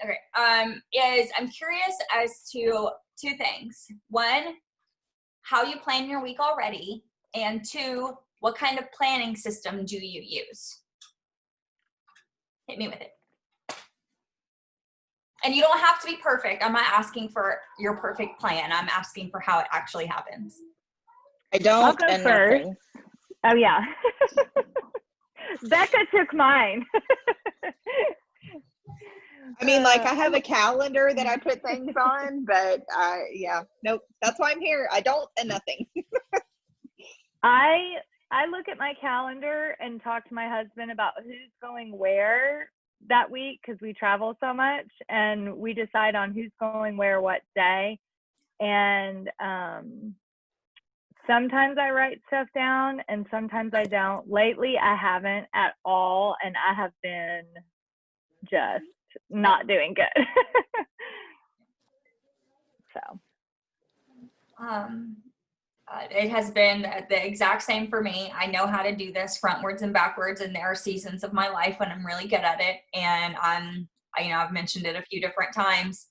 Okay. Is I'm curious as to two things. One, how you plan your week already, and two, what kind of planning system do you use? Hit me with it. And you don't have to be perfect. I'm not asking for your perfect plan. I'm asking for how it actually happens. I don't. I'll go and first. Nothing. Oh, yeah. Becca took mine. I mean, like, I have a calendar that I put things on, but yeah, nope. That's why I'm here. I don't and nothing. I look at my calendar and talk to my husband about who's going where that week, because we travel so much, and we decide on who's going where what day. And sometimes I write stuff down and sometimes I don't. Lately I haven't at all, and I have been just not doing good. So it has been the exact same for me. I know how to do this frontwards and backwards, and there are seasons of my life when I'm really good at it. And I've mentioned it a few different times,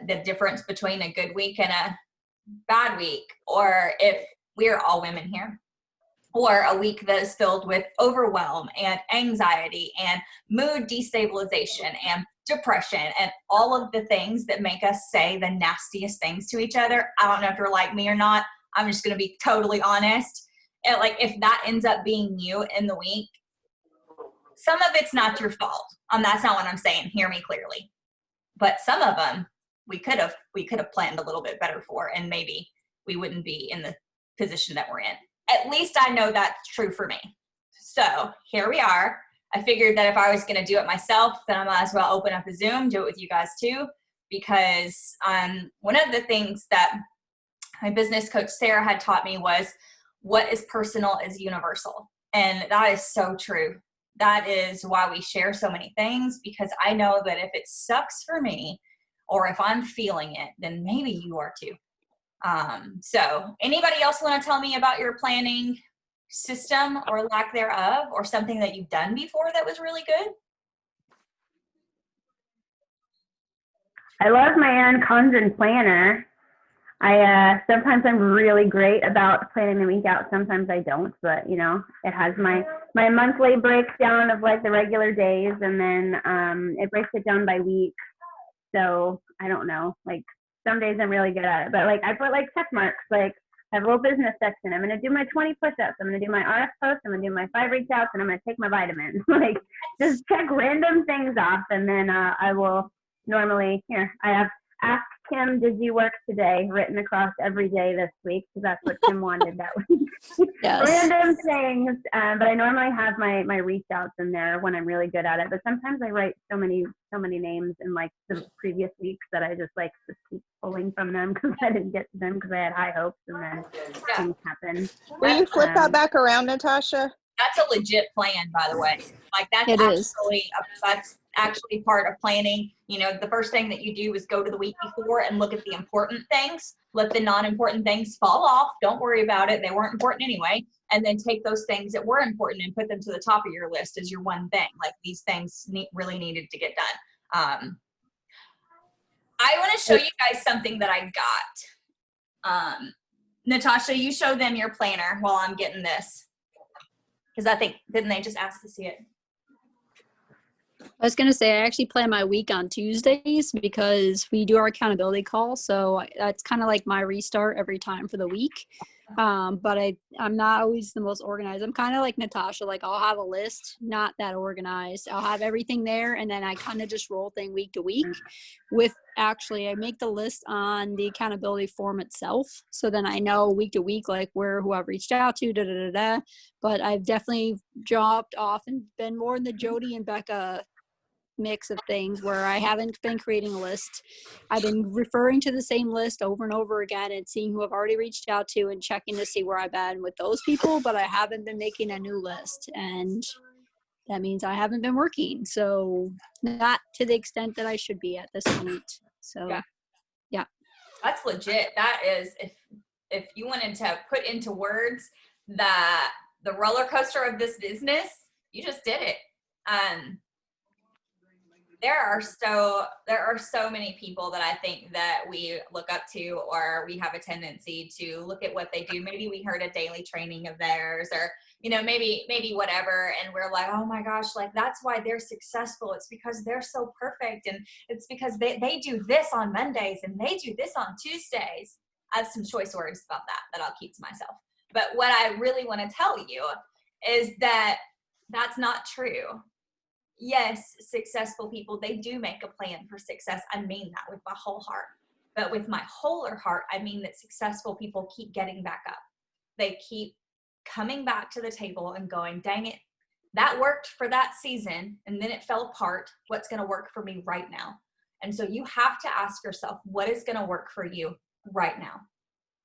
the difference between a good week and a bad week, or if we're all women here, or a week that is filled with overwhelm and anxiety and mood destabilization and depression and all of the things that make us say the nastiest things to each other. I don't know if you're like me or not. I'm just going to be totally honest. And like, if that ends up being you in the week, some of it's not your fault. That's not what I'm saying. Hear me clearly. But some of them we could have planned a little bit better for, and maybe we wouldn't be in the position that we're in. At least I know that's true for me. So here we are. I figured that if I was going to do it myself, then I might as well open up a Zoom, do it with you guys too, because one of the things that my business coach Sarah had taught me was what is personal is universal. And that is so true. That is why we share so many things, because I know that if it sucks for me, or if I'm feeling it, then maybe you are too. So anybody else want to tell me about your planning system or lack thereof, or something that you've done before that was really good? I love my Erin Condren planner. Sometimes I'm really great about planning the week out. Sometimes I don't, but it has my monthly breakdown of like the regular days, and then it breaks it down by week. So I don't know, like some days I'm really good at it, but like I put like check marks, like I have a little business section. I'm going to do my 20 push-ups. I'm going to do my RF posts. I'm going to do my 5 reach outs, and I'm going to take my vitamins. Like just check random things off. And then I will normally, I have ask Kim, did you work today, written across every day this week, because that's what Kim wanted that week. Yes. Random things, but I normally have my reach outs in there when I'm really good at it. But sometimes I write so many names in like the previous weeks that I just keep pulling from them because I didn't get to them because I had high hopes, and then things happen. Will you flip that back around, Natasha? That's a legit plan, by the way. Like that's actually part of planning. The first thing that you do is go to the week before and look at the important things. Let the non-important things fall off. Don't worry about it. They weren't important anyway. And then take those things that were important and put them to the top of your list as your one thing. Like these things really needed to get done. I want to show you guys something that I got. Natasha, you show them your planner while I'm getting this. Because I think, didn't they just ask to see it? I was going to say, I actually plan my week on Tuesdays because we do our accountability call. So that's kind of like my restart every time for the week. But I'm not always the most organized. I'm kind of like Natasha, like I'll have a list, not that organized. I'll have everything there, and then I kind of just roll thing week to week I make the list on the accountability form itself. So then I know week to week, like who I've reached out to, But I've definitely dropped off and been more in the Jody and Becca mix of things where I haven't been creating a list. I've been referring to the same list over and over again and seeing who I've already reached out to and checking to see where I've been with those people, but I haven't been making a new list, and that means I haven't been working. So not to the extent that I should be at this point. So yeah. That's legit. That is, if you wanted to put into words the roller coaster of this business, you just did it. there are so many people that I think that we look up to, or we have a tendency to look at what they do. Maybe we heard a daily training of theirs, or maybe whatever, and we're like, oh my gosh, like that's why they're successful. It's because they're so perfect, and it's because they do this on Mondays and they do this on Tuesdays. I have some choice words about that I'll keep to myself. But what I really want to tell you is that that's not true. Yes, successful people, they do make a plan for success. I mean that with my whole heart. But with my wholer heart, I mean that successful people keep getting back up. They keep coming back to the table and going, dang it, that worked for that season and then it fell apart. What's going to work for me right now? And so you have to ask yourself, what is going to work for you right now?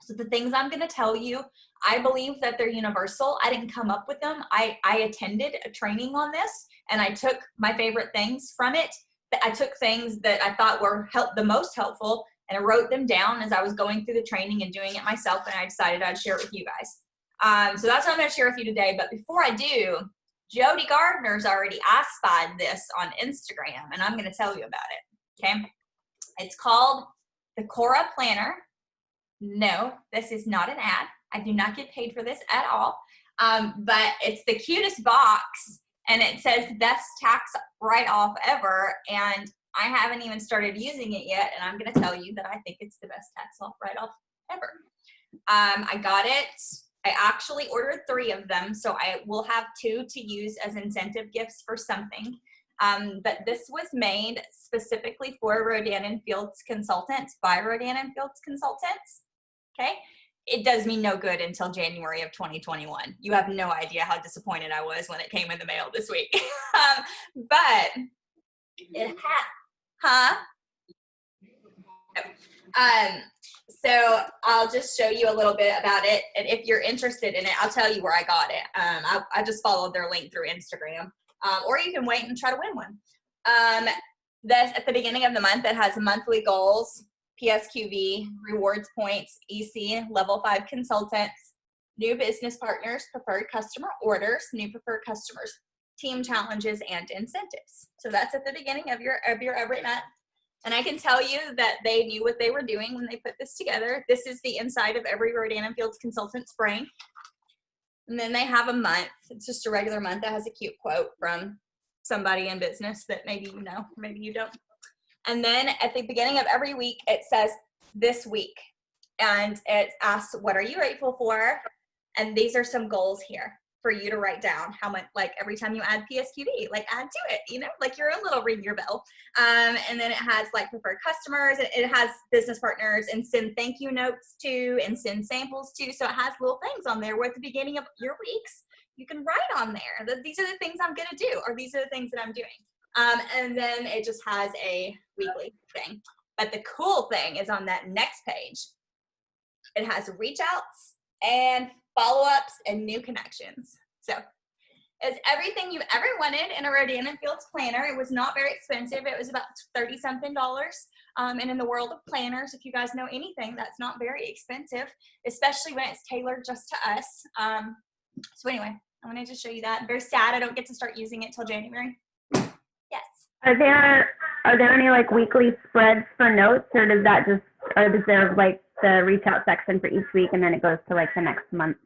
So the things I'm going to tell you, I believe that they're universal. I didn't come up with them. I attended a training on this, and I took my favorite things from it. I took things that I thought were the most helpful, and I wrote them down as I was going through the training and doing it myself, and I decided I'd share it with you guys. So that's what I'm going to share with you today. But before I do, Jody Gardner's already asked this on Instagram, and I'm going to tell you about it. Okay? It's called the Cora Planner. No, this is not an ad. I do not get paid for this at all. But it's the cutest box, and it says best tax write-off ever. And I haven't even started using it yet, and I'm going to tell you that I think it's the best tax write-off ever. I got it. I actually ordered 3 of them, so I will have 2 to use as incentive gifts for something. But this was made specifically for Rodan & Fields Consultants by Rodan & Fields Consultants. Okay? It does me no good until January of 2021. You have no idea how disappointed I was when it came in the mail this week. But it had, so I'll just show you a little bit about it. And if you're interested in it, I'll tell you where I got it. I just followed their link through Instagram. Or you can wait and try to win one. At the beginning of the month, it has monthly goals, PSQV, rewards points, EC, level 5 consultants, new business partners, preferred customer orders, new preferred customers, team challenges, and incentives. So that's at the beginning of your every month. And I can tell you that they knew what they were doing when they put this together. This is the inside of every Rodan & Fields consultant's brain. And then they have a month. It's just a regular month that has a cute quote from somebody in business that maybe you know, maybe you don't. And then at the beginning of every week, it says this week. And it asks, what are you grateful for? And these are some goals here for you to write down. How much, like every time you add PSQV, like add to it, like your own little ring your bell. And then it has like preferred customers. It has business partners, and send thank you notes to, and send samples to. So it has little things on there where at the beginning of your weeks, you can write on there that these are the things I'm going to do, or these are the things that I'm doing. And then it just has a weekly thing. But the cool thing is on that next page, it has reach outs and follow-ups and new connections. So it's everything you've ever wanted in a Rodan & Fields planner. It was not very expensive. It was about $30-something. And in the world of planners, if you guys know anything, that's not very expensive, especially when it's tailored just to us. So anyway, I wanted to show you that. I'm very sad I don't get to start using it till January. Yes. Are there any like weekly spreads for notes, or is there like the reach out section for each week and then it goes to like the next month?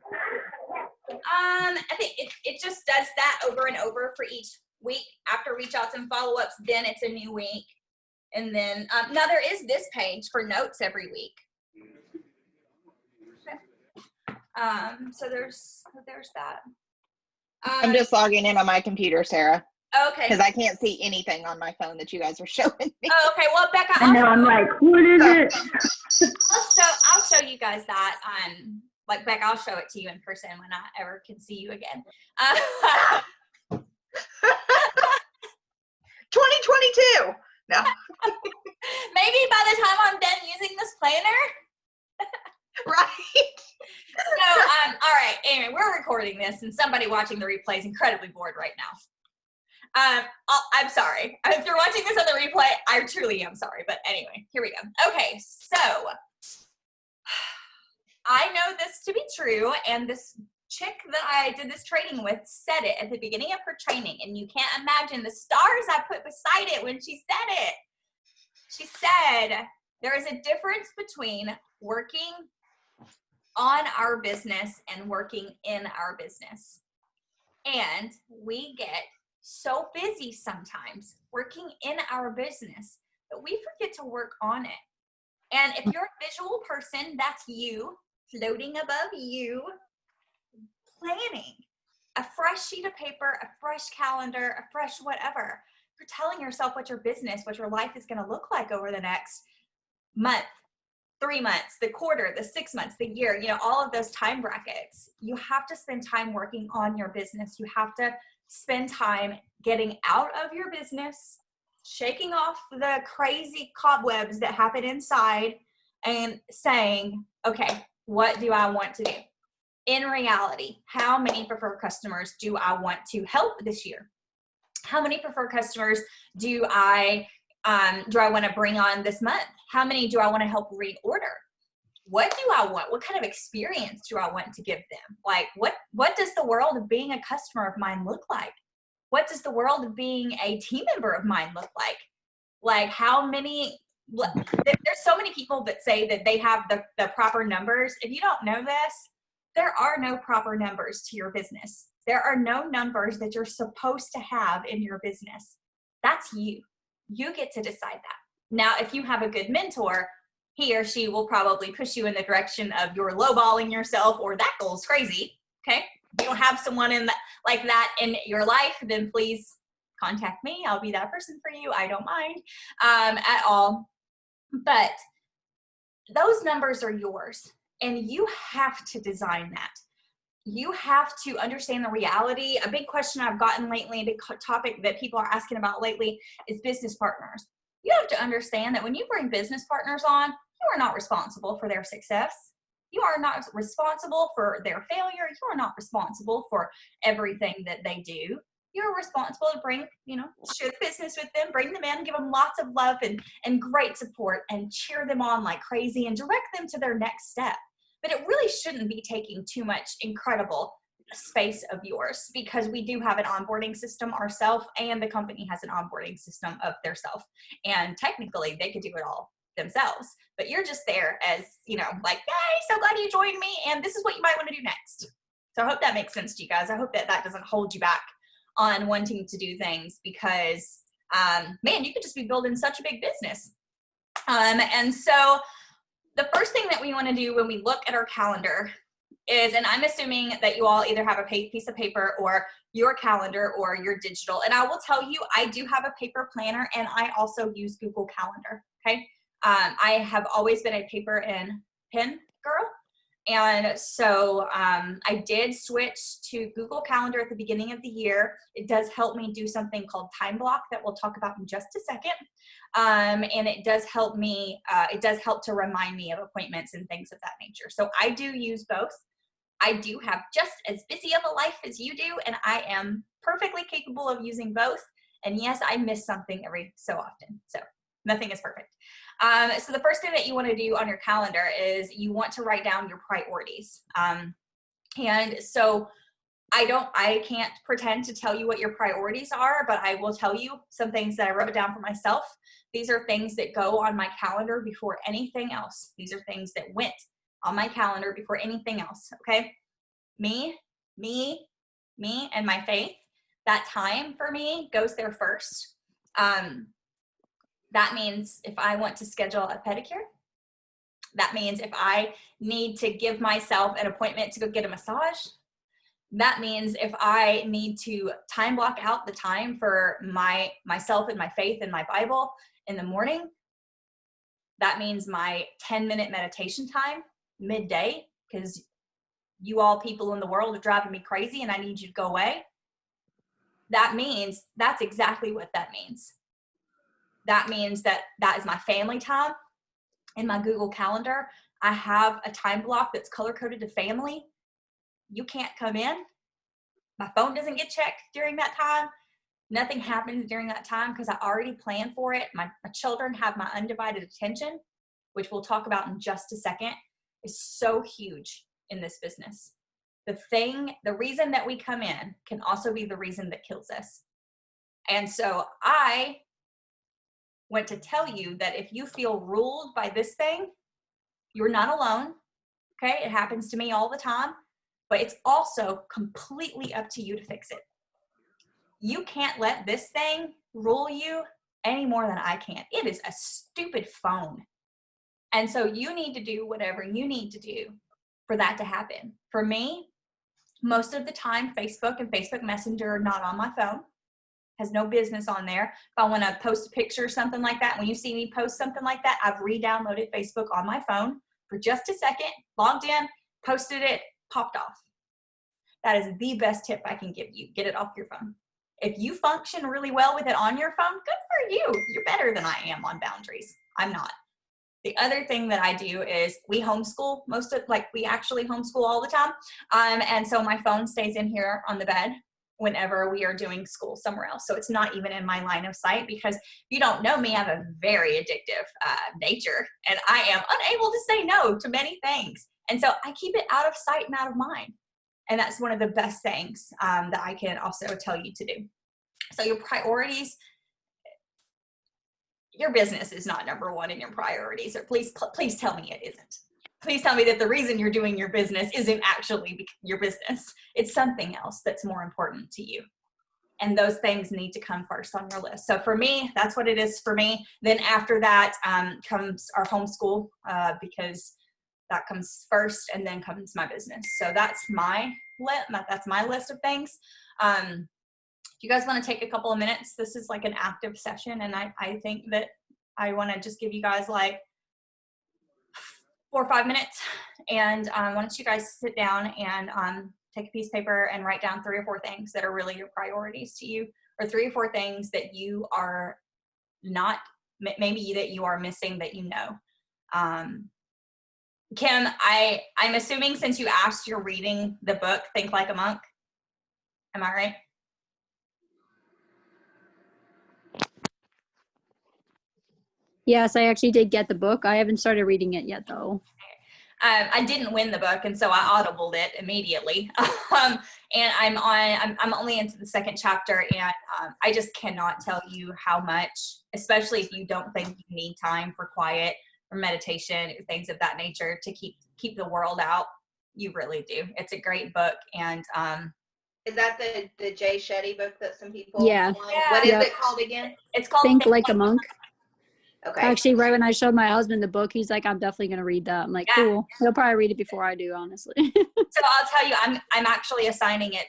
I think it just does that over and over for each week. After reach outs and follow-ups, then it's a new week. And then now there is this page for notes every week. Okay. So there's that. I'm just logging in on my computer, Sarah. Okay. Because I can't see anything on my phone that you guys are showing me. Oh, okay. Well, Becca, I know. I'm like, what is it? I'll show you guys that. Like Becca, I'll show it to you in person when I ever can see you again. 2022. No. Maybe by the time I'm done using this planner. Right. So, all right. Anyway, we're recording this, and somebody watching the replay is incredibly bored right now. I'm sorry. If you're watching this on the replay, I truly am sorry. But anyway, here we go. Okay, so I know this to be true, and this chick that I did this training with said it at the beginning of her training, and you can't imagine the stars I put beside it when she said it. She said, there is a difference between working on our business and working in our business. And we get so busy sometimes working in our business that we forget to work on it. And if you're a visual person, that's you floating above you, planning a fresh sheet of paper, a fresh calendar, a fresh whatever. You're telling yourself what your business, what your life is going to look like over the next month, 3 months, the quarter, the 6 months, the year, all of those time brackets. You have to spend time working on your business. You have to spend time getting out of your business, shaking off the crazy cobwebs that happen inside, and saying, okay, what do I want to do? In reality, how many preferred customers do I want to help this year? How many preferred customers do I want to bring on this month? How many do I want to help reorder? What do I want? What kind of experience do I want to give them? Like, what does the world of being a customer of mine look like? What does the world of being a team member of mine look like? Like, how many, there's so many people that say that they have the proper numbers. If you don't know this, there are no proper numbers to your business. There are no numbers that you're supposed to have in your business. That's you. You get to decide that. Now, if you have a good mentor, he or she will probably push you in the direction of you're lowballing yourself or that goal's crazy. Okay. If you don't have someone like that in your life, then please contact me. I'll be that person for you. I don't mind at all. But those numbers are yours, and you have to design that. You have to understand the reality. A big question I've gotten lately, a big topic that people are asking about lately, is business partners. You have to understand that when you bring business partners on, you are not responsible for their success. You are not responsible for their failure. You are not responsible for everything that they do. You're responsible to bring, share the business with them, bring them in, give them lots of love and great support, and cheer them on like crazy and direct them to their next step. But it really shouldn't be taking too much incredible space of yours, because we do have an onboarding system ourselves, and the company has an onboarding system of theirself. And technically they could do it all themselves, but you're just there as, like, hey, so glad you joined me, and this is what you might want to do next. So I hope that makes sense to you guys. I hope that doesn't hold you back on wanting to do things, because man, you could just be building such a big business. And so the first thing that we want to do when we look at our calendar is, and I'm assuming that you all either have a piece of paper or your calendar or your digital. And I will tell you, I do have a paper planner, and I also use Google Calendar. Okay. I have always been a paper and pen girl. And so I did switch to Google Calendar at the beginning of the year. It does help me do something called Time Block that we'll talk about in just a second. And it does help me, it does help to remind me of appointments and things of that nature. So I do use both. I do have just as busy of a life as you do, and I am perfectly capable of using both. And yes, I miss something every so often. So nothing is perfect. So the first thing that you want to do on your calendar is you want to write down your priorities. And so I can't pretend to tell you what your priorities are, but I will tell you some things that I wrote down for myself. These are things that go on my calendar before anything else. These are things that went on my calendar before anything else. Okay. Me, and my faith. That time for me goes there first. That means if I want to schedule a pedicure, that means if I need to give myself an appointment to go get a massage, that means if I need to time block out the time for myself and my faith and my Bible in the morning, that means my 10-minute meditation time midday, because you all people in the world are driving me crazy and I need you to go away. That means that's exactly what that means. That means that is my family time. In my Google Calendar, I have a time block that's color-coded to family. You can't come in. My phone doesn't get checked during that time. Nothing happens during that time because I already planned for it. My children have my undivided attention, which we'll talk about in just a second, is so huge in this business. the reason that we come in can also be the reason that kills us. And so I want to tell you that if you feel ruled by this thing, you're not alone. Okay. It happens to me all the time, but it's also completely up to you to fix it. You can't let this thing rule you any more than I can. It is a stupid phone. And so you need to do whatever you need to do for that to happen. For me, most of the time, Facebook and Facebook Messenger are not on my phone. Has no business on there. If I want to post a picture or something like that, when you see me post something like that, I've re-downloaded Facebook on my phone for just a second, logged in, posted it, popped off. That is the best tip I can give you. Get it off your phone. If you function really well with it on your phone, good for you. You're better than I am on boundaries. I'm not. The other thing that I do is we homeschool we actually homeschool all the time. And so my phone stays in here on the bed whenever we are doing school somewhere else. So it's not even in my line of sight, because if you don't know me, I have a very addictive nature, and I am unable to say no to many things. And so I keep it out of sight and out of mind. And that's one of the best things that I can also tell you to do. So your priorities, your business is not number one in your priorities, or please tell me it isn't. Please tell me that the reason you're doing your business isn't actually your business. It's something else that's more important to you. And those things need to come first on your list. So for me, that's what it is for me. Then after that comes our homeschool, because that comes first, and then comes my business. So that's my list of things. If you guys want to take a couple of minutes, this is like an active session, and I think that I want to just give you guys like 4 or 5 minutes, and why don't you guys sit down and take a piece of paper and write down 3 or 4 things that are really your priorities to you, or 3 or 4 things that you are not, maybe that you are missing that you know. Kim, I'm assuming since you asked, you're reading the book Think Like a Monk. Am I right? Yes, I actually did get the book. I haven't started reading it yet, though. I didn't win the book, and so I audibled it immediately. And I'm only into the 2nd chapter, and I just cannot tell you how much, especially if you don't think you need time for quiet or meditation or things of that nature to keep the world out. You really do. It's a great book, and Is that the Jay Shetty book that some people Yeah. like? Yeah. What is Yep. it called again? it's called Think Like a Monk. Okay. Actually, right when I showed my husband the book, he's like, I'm definitely going to read that. I'm like, Yeah. cool. He'll probably read it before I do, honestly. So I'll tell you, I'm actually assigning it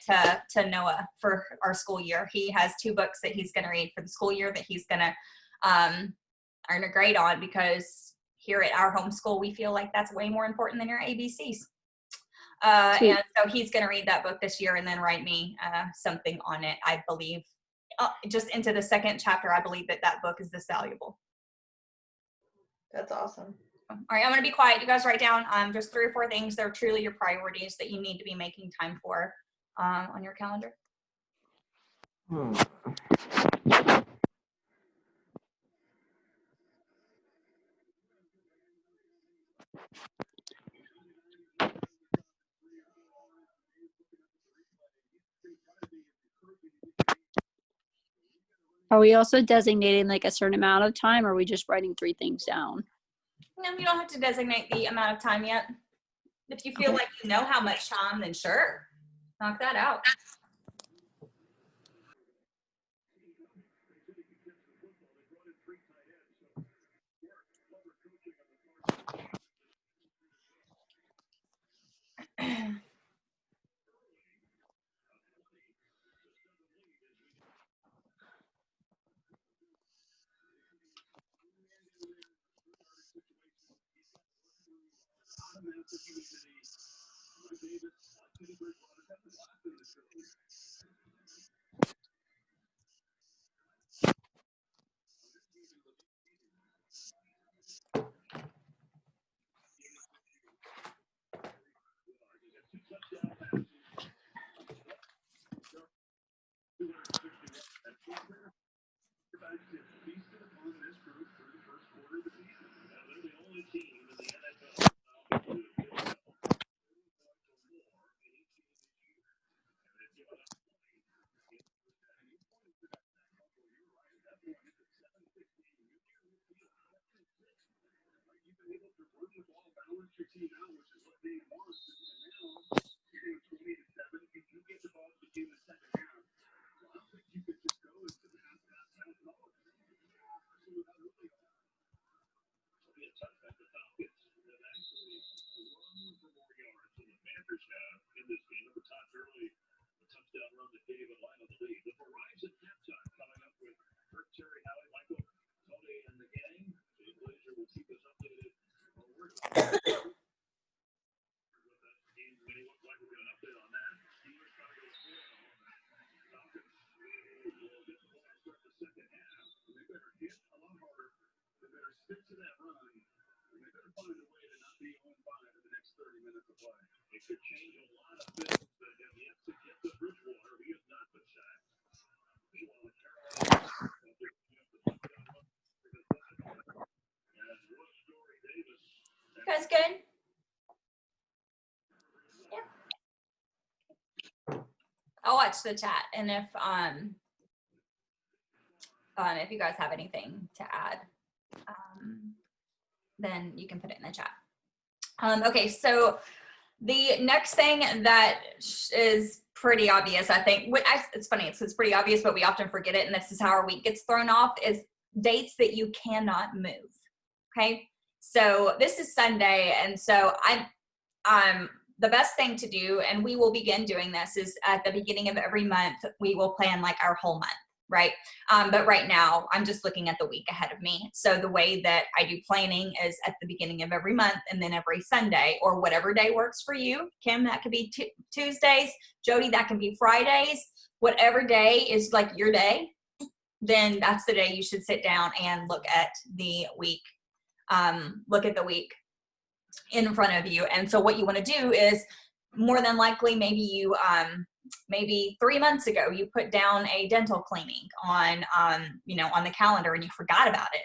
to Noah for our school year. He has 2 books that he's going to read for the school year that he's going to earn a grade on, because here at our homeschool, we feel like that's way more important than your ABCs. And so he's going to read that book this year and then write me something on it, I believe. Just into the 2nd chapter, I believe that book is this valuable. That's awesome. All right, I'm going to be quiet. You guys write down just 3 or 4 things that are truly your priorities that you need to be making time for on your calendar. Are we also designating like a certain amount of time, or are we just writing 3 things down? No, you don't have to designate the amount of time yet. If you feel like you know how much time, then sure, knock that out. You guys good? Yeah. I'll watch the chat, and if you guys have anything to add, then you can put it in the chat. Okay, so the next thing that is pretty obvious, I think, it's funny, it's pretty obvious, but we often forget it, and this is how our week gets thrown off, is dates that you cannot move. Okay, so this is Sunday, and so the best thing to do, and we will begin doing this, is at the beginning of every month, we will plan like our whole month, right? But right now, I'm just looking at the week ahead of me. So the way that I do planning is at the beginning of every month, and then every Sunday, or whatever day works for you. Kim, that could be Tuesdays. Jody, that can be Fridays. Whatever day is like your day, then that's the day you should sit down and look at the week. Look at the week in front of you. And so what you want to do is, more than likely, maybe 3 months ago, you put down a dental cleaning on the calendar and you forgot about it.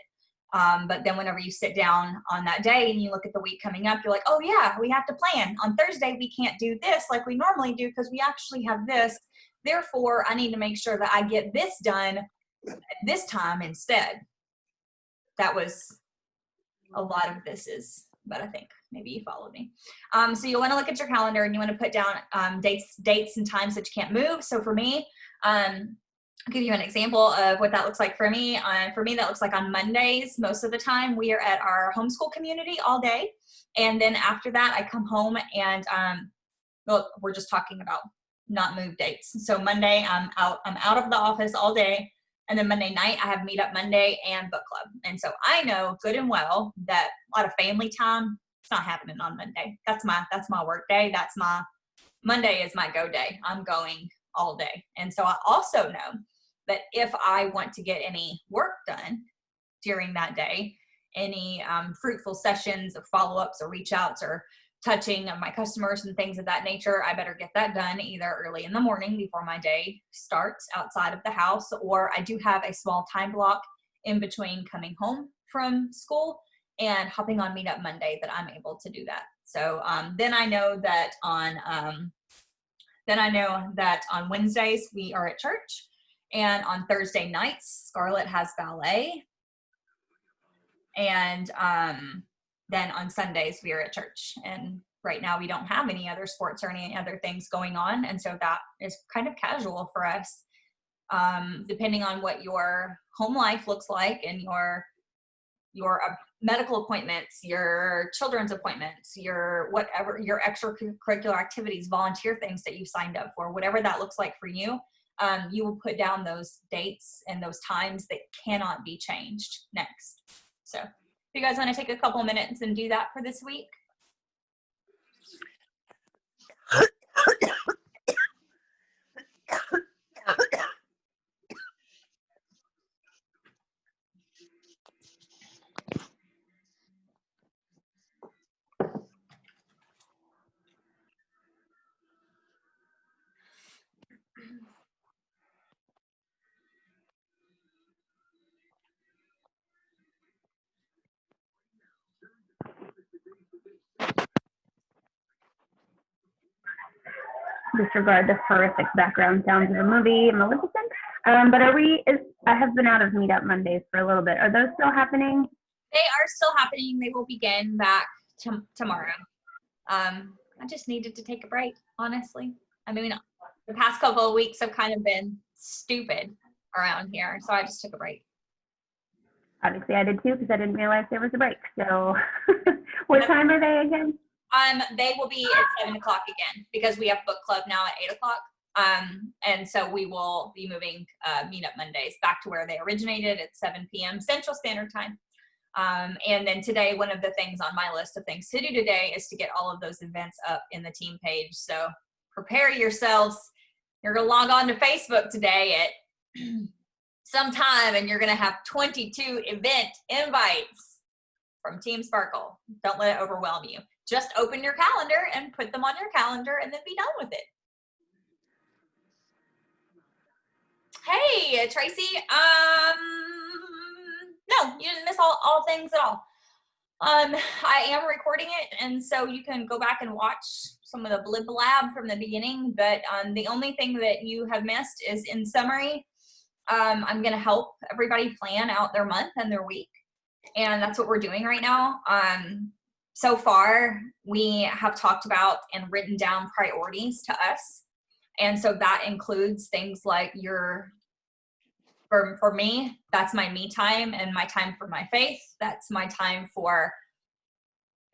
But then whenever you sit down on that day and you look at the week coming up, you're like, oh yeah, we have to plan. On Thursday, we can't do this like we normally do because we actually have this. Therefore, I need to make sure that I get this done at this time instead. That was a lot of this, but I think maybe you followed me. So you want to look at your calendar and you want to put down dates and times that you can't move. So for me, I'll give you an example of what that looks like for me. For me, that looks like on Mondays, most of the time, we are at our homeschool community all day. And then after that, I come home and, we're just talking about not move dates. So Monday, I'm out of the office all day. And then Monday night, I have Meetup Monday and book club. And so I know good and well that a lot of family time, it's not happening on Monday. That's my work day. Monday is my go day. I'm going all day. And so I also know that if I want to get any work done during that day, any fruitful sessions of follow-ups or reach outs or touching of my customers and things of that nature, I better get that done either early in the morning before my day starts outside of the house, or I do have a small time block in between coming home from school and hopping on Meetup Monday that I'm able to do that. So then I know that on Wednesdays we are at church, and on Thursday nights Scarlett has ballet, and then on Sundays we are at church. And right now we don't have any other sports or any other things going on. And so that is kind of casual for us. Depending on what your home life looks like and your medical appointments, your children's appointments, your whatever, your extracurricular activities, volunteer things that you signed up for, whatever that looks like for you, you will put down those dates and those times that cannot be changed next. So if you guys want to take a couple minutes and do that for this week. Disregard the horrific background sounds of a movie, Maleficent. But I have been out of Meetup Mondays for a little bit. Are those still happening? They are still happening. They will begin back tomorrow. I just needed to take a break, honestly. I mean, the past couple of weeks have kind of been stupid around here, so I just took a break. Obviously, I did too because I didn't realize there was a break. So, what time are they again? They will be at 7 o'clock again because we have book club now at 8 o'clock. And so we will be moving Meetup Mondays back to where they originated at 7 p.m. Central Standard Time. And then today, one of the things on my list of things to do today is to get all of those events up in the team page. So prepare yourselves. You're going to log on to Facebook today at some time, and you're going to have 22 event invites from Team Sparkle. Don't let it overwhelm you. Just open your calendar and put them on your calendar and then be done with it. Hey, Tracy. No, you didn't miss all things at all. I am recording it, and so you can go back and watch some of the blib blab from the beginning, but the only thing that you have missed is, in summary, I'm going to help everybody plan out their month and their week, and that's what we're doing right now. So far, we have talked about and written down priorities to us, and so that includes things like for me, that's my me time and my time for my faith. That's my time for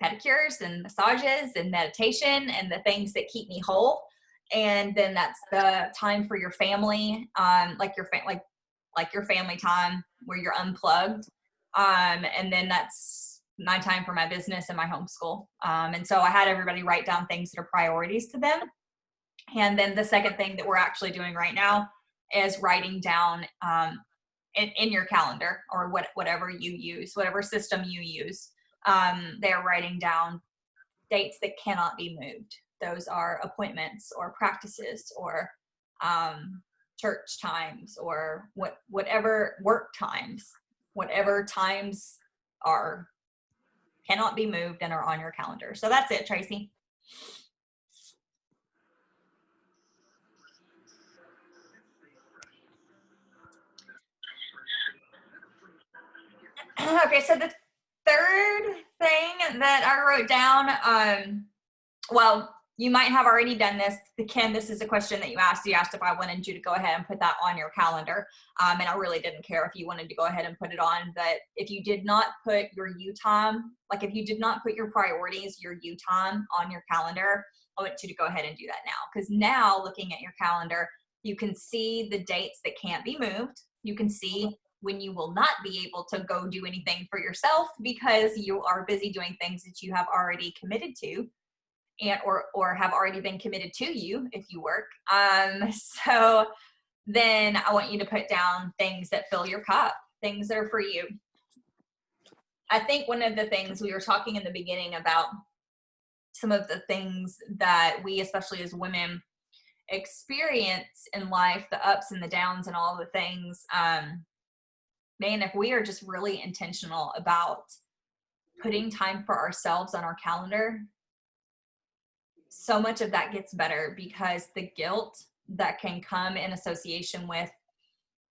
pedicures and massages and meditation and the things that keep me whole. And then that's the time for your family, like your family time where you're unplugged. And then that's my time for my business and my homeschool. And so I had everybody write down things that are priorities to them. And then the second thing that we're actually doing right now is writing down in your calendar or whatever you use, whatever system you use. They're writing down dates that cannot be moved. Those are appointments or practices or church times or whatever work times, whatever times cannot be moved and are on your calendar. So that's it, Tracy. Okay, so the third thing that I wrote down, well, you might have already done this. Ken, this is a question that you asked. You asked if I wanted you to go ahead and put that on your calendar. And I really didn't care if you wanted to go ahead and put it on. But if you did not put your you time, like if you did not put your priorities, your you time on your calendar, I want you to go ahead and do that now. Because now looking at your calendar, you can see the dates that can't be moved. You can see when you will not be able to go do anything for yourself because you are busy doing things that you have already committed to and or have already been committed to you if you work. So then I want you to put down things that fill your cup, things that are for you. I think one of the things we were talking in the beginning about some of the things that we, especially as women, experience in life, the ups and the downs and all the things, man, if we are just really intentional about putting time for ourselves on our calendar, so much of that gets better because the guilt that can come in association with,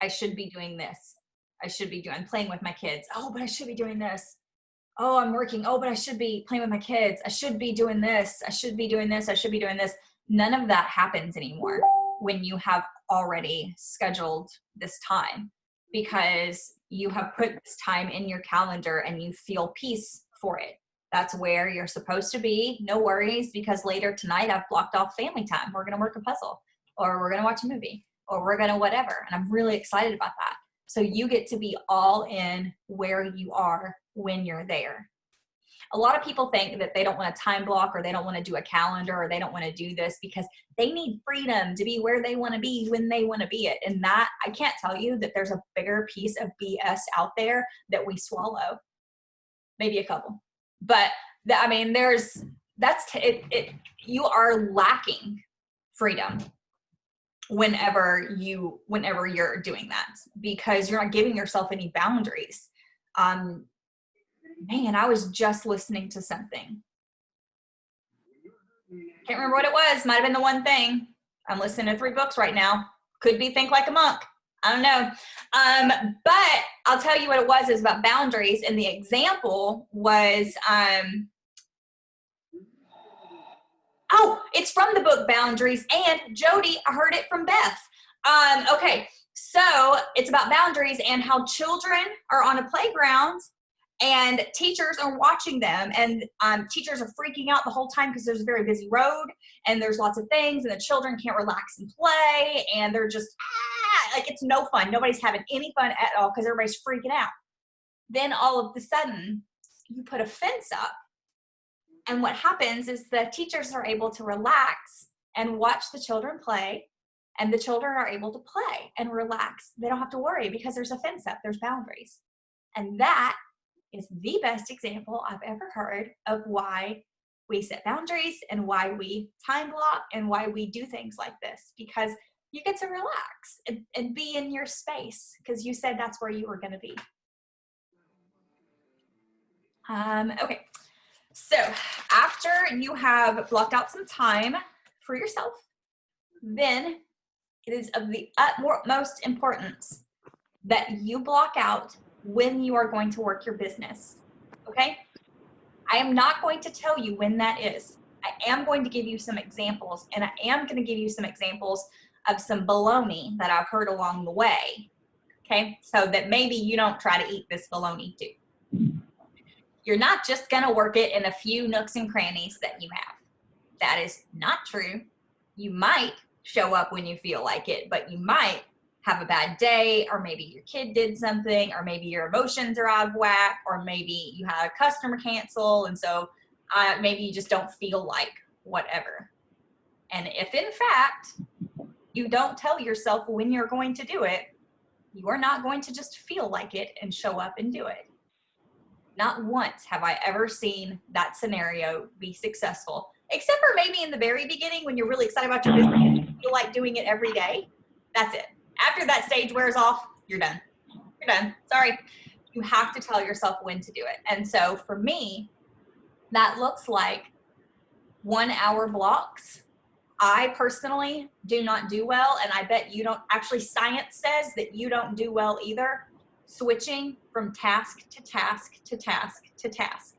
I should be doing this. I'm playing with my kids. Oh, but I should be doing this. Oh, I'm working. Oh, but I should be playing with my kids. I should be doing this. I should be doing this. I should be doing this. None of that happens anymore when you have already scheduled this time, because you have put this time in your calendar and you feel peace for it. That's where you're supposed to be. No worries, because later tonight I've blocked off family time. We're going to work a puzzle, or we're going to watch a movie, or we're going to whatever. And I'm really excited about that. So you get to be all in where you are when you're there. A lot of people think that they don't want to time block, or they don't want to do a calendar, or they don't want to do this because they need freedom to be where they want to be when they want to be it. And that, I can't tell you that there's a bigger piece of BS out there that we swallow. Maybe a couple. But I mean, you are lacking freedom whenever you're doing that, because you're not giving yourself any boundaries. Man, I was just listening to something. Can't remember what it was. Might have been the one thing. I'm listening to 3 books right now. Could be Think Like a Monk. I don't know. But I'll tell you what it was. It was about boundaries. And the example was, it's from the book Boundaries. And Jody, I heard it from Beth. Okay. So it's about boundaries and how children are on a playground and teachers are watching them, and teachers are freaking out the whole time because there's a very busy road and there's lots of things, and the children can't relax and play, and they're just, like, it's no fun. Nobody's having any fun at all because everybody's freaking out. Then all of a sudden, you put a fence up, and what happens is the teachers are able to relax and watch the children play, and the children are able to play and relax. They don't have to worry because there's a fence up, there's boundaries. And that is the best example I've ever heard of why we set boundaries and why we time block and why we do things like this, because you get to relax and be in your space because you said that's where you were going to be. Okay, so after you have blocked out some time for yourself, then it is of the utmost importance that you block out when you are going to work your business, okay? I am not going to tell you when that is. I am going to give you some examples, and I am going to give you some examples of some baloney that I've heard along the way, okay? So that maybe you don't try to eat this baloney too. You're not just going to work it in a few nooks and crannies that you have. That is not true. You might show up when you feel like it, but you might have a bad day, or maybe your kid did something, or maybe your emotions are out of whack, or maybe you had a customer cancel, and so maybe you just don't feel like whatever. And if in fact you don't tell yourself when you're going to do it, you are not going to just feel like it and show up and do it. Not once have I ever seen that scenario be successful, except for maybe in the very beginning when you're really excited about your business and you feel like doing it every day. That's it. After that stage wears off, you're done. You're done. Sorry. You have to tell yourself when to do it. And so for me, that looks like 1 hour blocks. I personally do not do well, and I bet you don't. Actually, science says that you don't do well either, switching from task to task to task to task.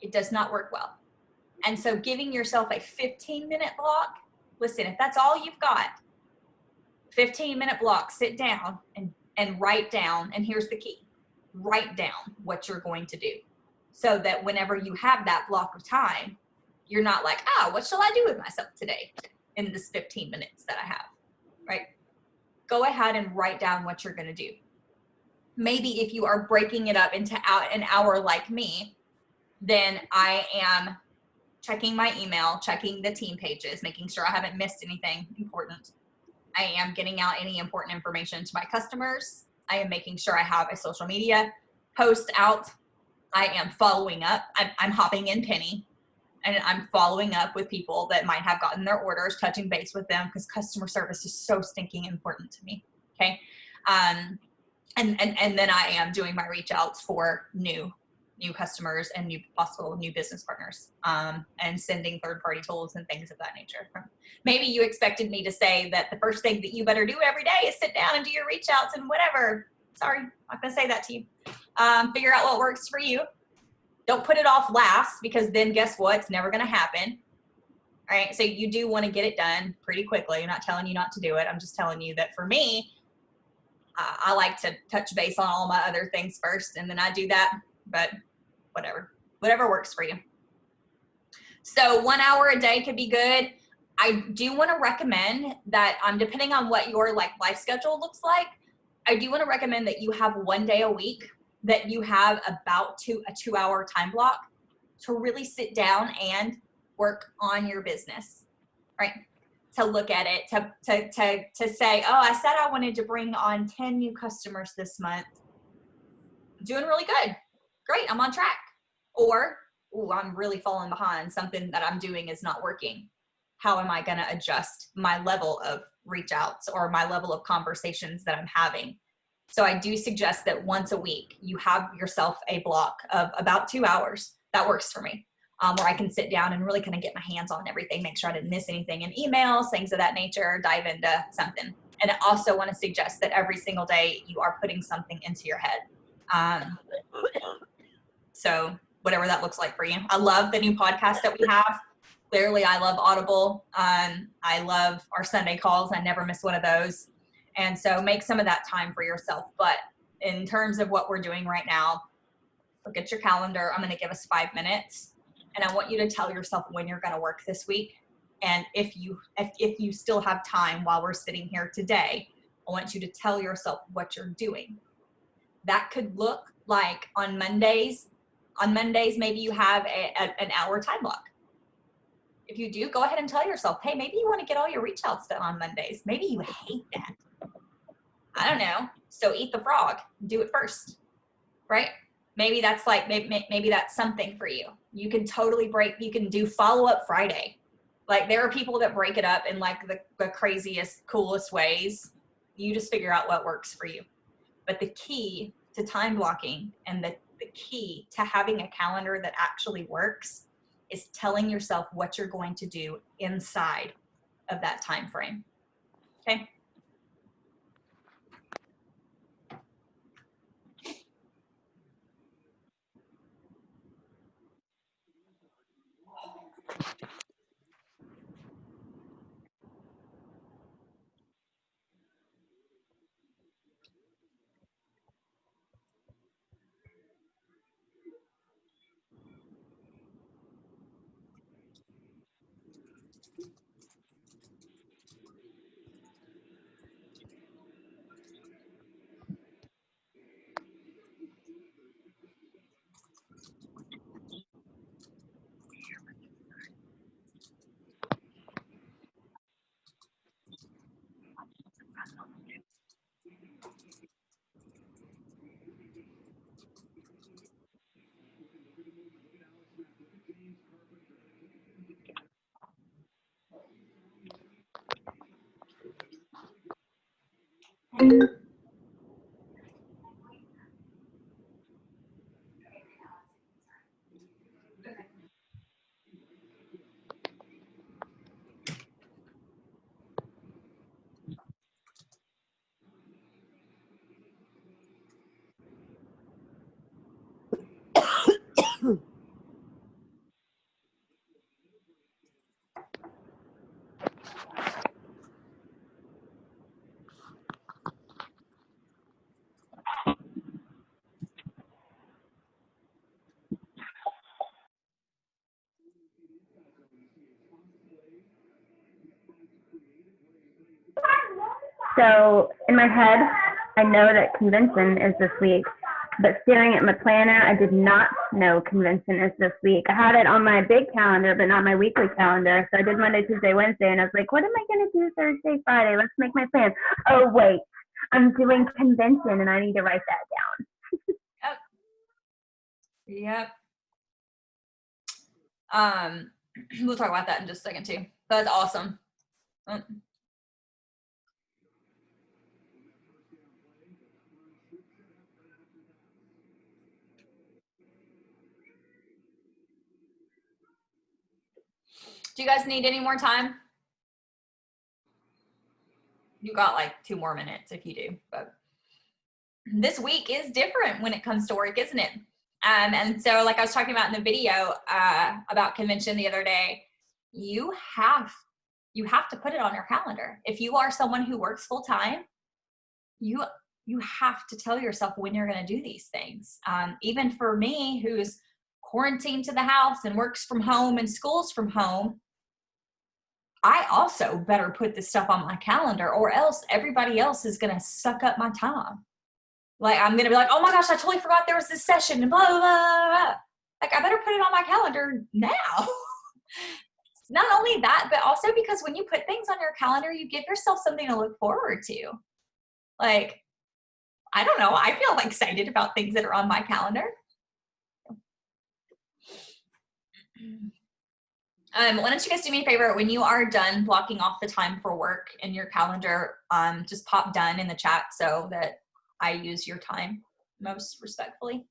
It does not work well. And so giving yourself a 15-minute block, listen, if that's all you've got, 15-minute block, sit down and write down, and here's the key, write down what you're going to do so that whenever you have that block of time, you're not like, what shall I do with myself today in this 15 minutes that I have, right? Go ahead and write down what you're going to do. Maybe if you are breaking it up into an hour like me, then I am checking my email, checking the team pages, making sure I haven't missed anything important. I am getting out any important information to my customers. I am making sure I have a social media post out. I am following up. I'm hopping in Penny, and I'm following up with people that might have gotten their orders, touching base with them, because customer service is so stinking important to me. Okay. And then I am doing my reach outs for new customers and possible new business partners, and sending third-party tools and things of that nature. Maybe you expected me to say that the first thing that you better do every day is sit down and do your reach outs and whatever. Sorry, I'm not gonna say that to you. Figure out what works for you. Don't put it off last, because then guess what? It's never gonna happen. All right, so you do wanna get it done pretty quickly. I'm not telling you not to do it. I'm just telling you that for me, I like to touch base on all my other things first, and then I do that, but whatever works for you. So 1 hour a day could be good. I do want to recommend that, depending on what your life schedule looks like, I do want to recommend that you have 1 day a week that you have about a 2 hour time block to really sit down and work on your business, right? To look at it, to say, I said I wanted to bring on 10 new customers this month. Doing really good. Great, I'm on track. Or, I'm really falling behind. Something that I'm doing is not working. How am I going to adjust my level of reach outs or my level of conversations that I'm having? So I do suggest that once a week, you have yourself a block of about 2 hours. That works for me, where I can sit down and really kind of get my hands on everything, make sure I didn't miss anything in emails, things of that nature, dive into something. And I also want to suggest that every single day you are putting something into your head. So whatever that looks like for you. I love the new podcast that we have. Clearly, I love Audible. I love our Sunday calls. I never miss one of those. And so make some of that time for yourself. But in terms of what we're doing right now, look at your calendar. I'm going to give us 5 minutes. And I want you to tell yourself when you're going to work this week. And if you still have time while we're sitting here today, I want you to tell yourself what you're doing. That could look like on Mondays, maybe you have an hour time block. If you do, go ahead and tell yourself, hey, maybe you want to get all your reach outs done on Mondays. Maybe you hate that. I don't know. So eat the frog. Do it first, right? Maybe that's like, maybe that's something for you. You can totally you can do follow-up Friday. Like there are people that break it up in like the craziest, coolest ways. You just figure out what works for you. But the key to time blocking and the key to having a calendar that actually works is telling yourself what you're going to do inside of that time frame. Okay? So in my head, I know that convention is this week, but staring at my planner, I did not know convention is this week. I had it on my big calendar, but not my weekly calendar. So I did Monday, Tuesday, Wednesday, and I was like, what am I going to do Thursday, Friday? Let's make my plan. Oh, wait, I'm doing convention, and I need to write that down. Yep. We'll talk about that in just a second too. That's awesome. Do you guys need any more time? You got like 2 more minutes if you do, but this week is different when it comes to work, isn't it? And so like I was talking about in the video about convention the other day, you have to put it on your calendar. If you are someone who works full time, you have to tell yourself when you're going to do these things. Even for me, who's quarantined to the house and works from home and schools from home, I also better put this stuff on my calendar, or else everybody else is going to suck up my time. Like, I'm going to be like, oh my gosh, I totally forgot there was this session and blah, blah, blah. Like, I better put it on my calendar now. Not only that, but also because when you put things on your calendar, you give yourself something to look forward to. Like, I don't know. I feel excited about things that are on my calendar. Why don't you guys do me a favor? When you are done blocking off the time for work in your calendar, just pop done in the chat so that I use your time most respectfully.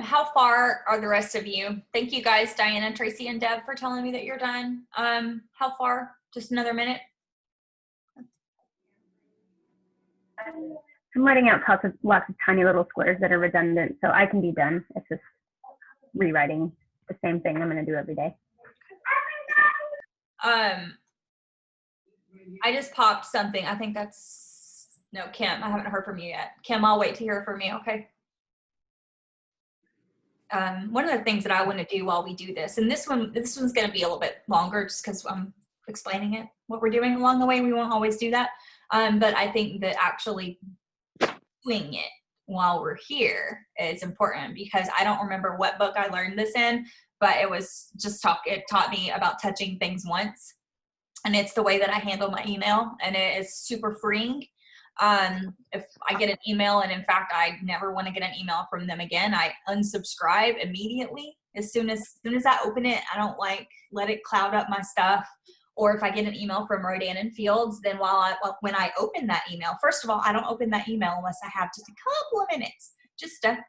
How far are the rest of you? Thank you guys, Diana, Tracy, and Deb, for telling me that you're done. How far? Just another minute? I'm writing out lots of tiny little squares that are redundant, so I can be done. It's just rewriting the same thing I'm going to do every day. I just popped something. I think that's, no, Kim, I haven't heard from you yet. Kim, I'll wait to hear from you, okay? One of the things that I want to do while we do this, and this one's going to be a little bit longer just because I'm explaining it, what we're doing along the way. We won't always do that. But I think that actually doing it while we're here is important, because I don't remember what book I learned this in, but it was just it taught me about touching things once. And it's the way that I handle my email, and it is super freeing. If I get an email, and in fact, I never want to get an email from them again, I unsubscribe immediately. As soon as I open it, I don't let it cloud up my stuff. Or if I get an email from Rodan and Fields, then when I open that email, first of all, I don't open that email unless I have just a couple of minutes just to,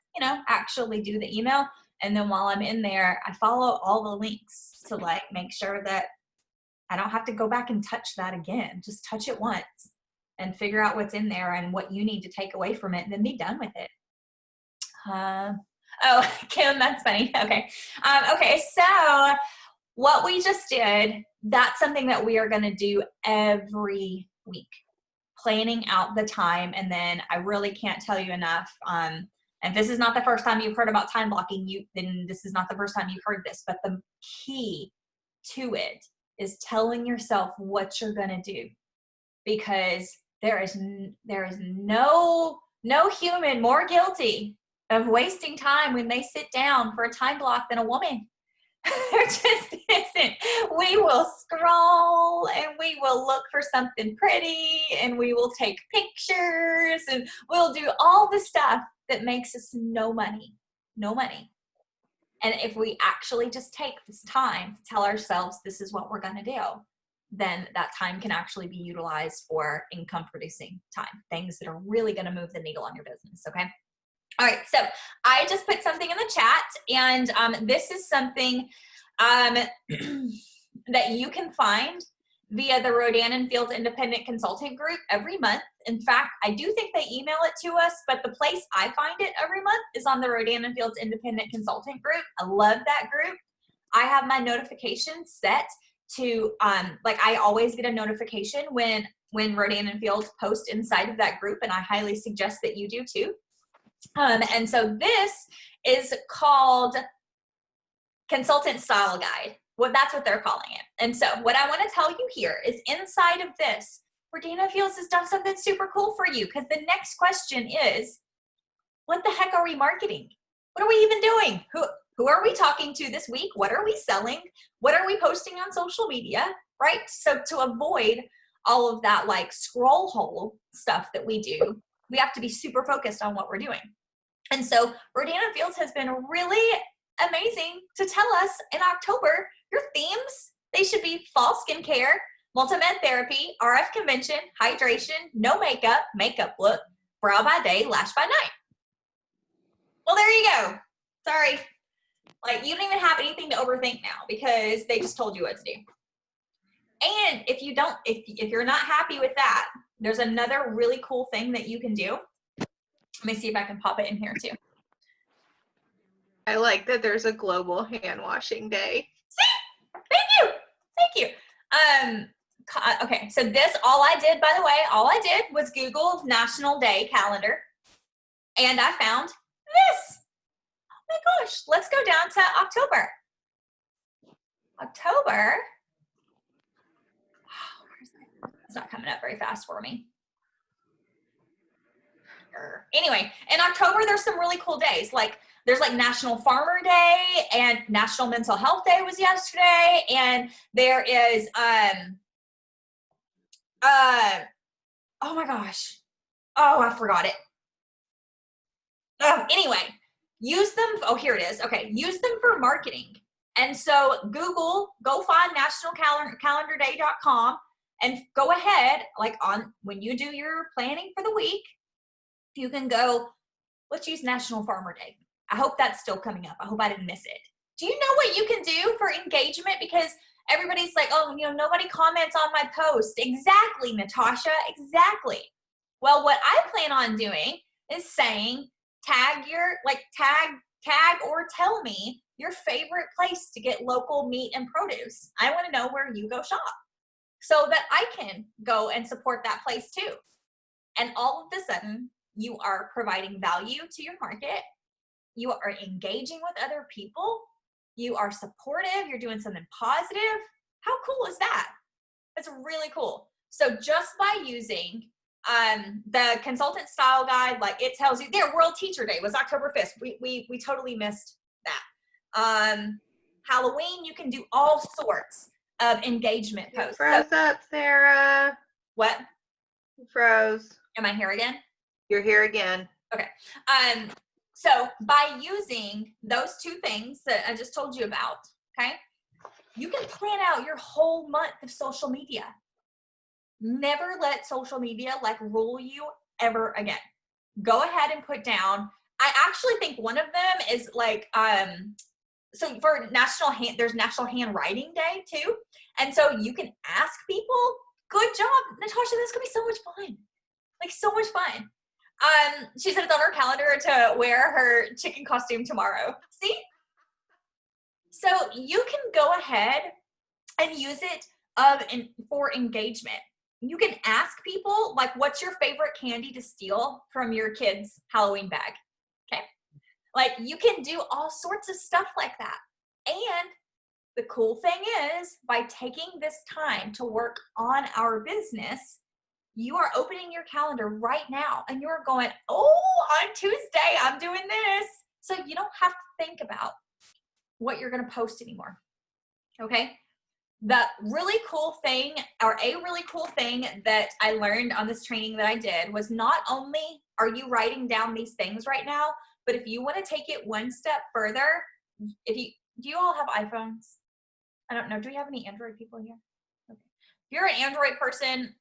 actually do the email. And then while I'm in there, I follow all the links to make sure that I don't have to go back and touch that again. Just touch it once and figure out what's in there and what you need to take away from it, and then be done with it. Oh, Kim, that's funny. Okay. Okay, so what we just did, that's something that we are going to do every week, planning out the time. And then I really can't tell you enough. And this is not the first time you've heard about time blocking, then this is not the first time you've heard this, but the key to it is telling yourself what you're going to do, because there is no human more guilty of wasting time when they sit down for a time block than a woman. There just isn't. We will scroll, and we will look for something pretty, and we will take pictures, and we'll do all the stuff that makes us no money. And if we actually just take this time to tell ourselves this is what we're going to do, then that time can actually be utilized for income producing time, things that are really going to move the needle on your business. Okay. All right. So I just put something in the chat, and this is something that you can find via the Rodan and Fields Independent Consultant Group every month. In fact, I do think they email it to us, but the place I find it every month is on the Rodan and Fields Independent Consultant Group. I love that group. I have my notifications set to, I always get a notification when Rodan and Fields post inside of that group, and I highly suggest that you do too. And so this is called Consultant Style Guide. Well, that's what they're calling it. And so what I want to tell you here is inside of this, Rodan and Fields has done something super cool for you, because the next question is, what the heck are we marketing? What are we even doing? Who are we talking to this week? What are we selling? What are we posting on social media, right? So to avoid all of that scroll hole stuff that we do, we have to be super focused on what we're doing. And so Rodan and Fields has been really amazing to tell us in October, your themes, they should be fall skincare, multi-med therapy, RF convention, hydration, no makeup, makeup look, brow by day, lash by night. Well, there you go. Sorry. You don't even have anything to overthink now, because they just told you what to do. And if you're not happy with that, there's another really cool thing that you can do. Let me see if I can pop it in here too. I like that there's a global hand washing day. See? Thank you. Okay, so all I did was Google National Day calendar, and I found this. Oh my gosh, let's go down to October. It's not coming up very fast for me. Anyway, in October, there's some really cool days. There's National Farmer Day, and National Mental Health Day was yesterday. And there is, oh my gosh. Oh, I forgot it. Oh, anyway, use them. Oh, here it is. Okay. Use them for marketing. And so go find nationalcalendarday.com, And go ahead, like on when you do your planning for the week, you can go, let's use National Farmer Day. I hope that's still coming up. I hope I didn't miss it. Do you know what you can do for engagement? Because everybody's like, oh, nobody comments on my post. Exactly, Natasha, exactly. Well, what I plan on doing is saying, tag or tell me your favorite place to get local meat and produce. I want to know where you go shop so that I can go and support that place too. And all of a sudden, you are providing value to your market. You are engaging with other people. You are supportive. You're doing something positive. How cool is that? That's really cool. So just by using the consultant style guide, like it tells you there, World Teacher Day was October 5th. We totally missed that. Halloween, you can do all sorts of engagement You posts. froze up, Sarah. What? You froze. Am I here again? You're here again. So by using those two things that I just told you about, okay, you can plan out your whole month of social media. Never let social media rule you ever again. Go ahead and put down, I actually think one of them is so for there's National Handwriting Day too. And so you can ask people, good job, Natasha, this is gonna be so much fun. So much fun. She said it's on her calendar to wear her chicken costume tomorrow. See? So you can go ahead and use it for engagement. You can ask people, what's your favorite candy to steal from your kid's Halloween bag? Okay? You can do all sorts of stuff like that. And the cool thing is, by taking this time to work on our business, you are opening your calendar right now and you're going, oh, on Tuesday, I'm doing this. So you don't have to think about what you're going to post anymore. Okay? The really cool thing, or a really cool thing that I learned on this training that I did was not only are you writing down these things right now, but if you want to take it one step further, do you all have iPhones? I don't know. Do we have any Android people here? Okay. If you're an Android person,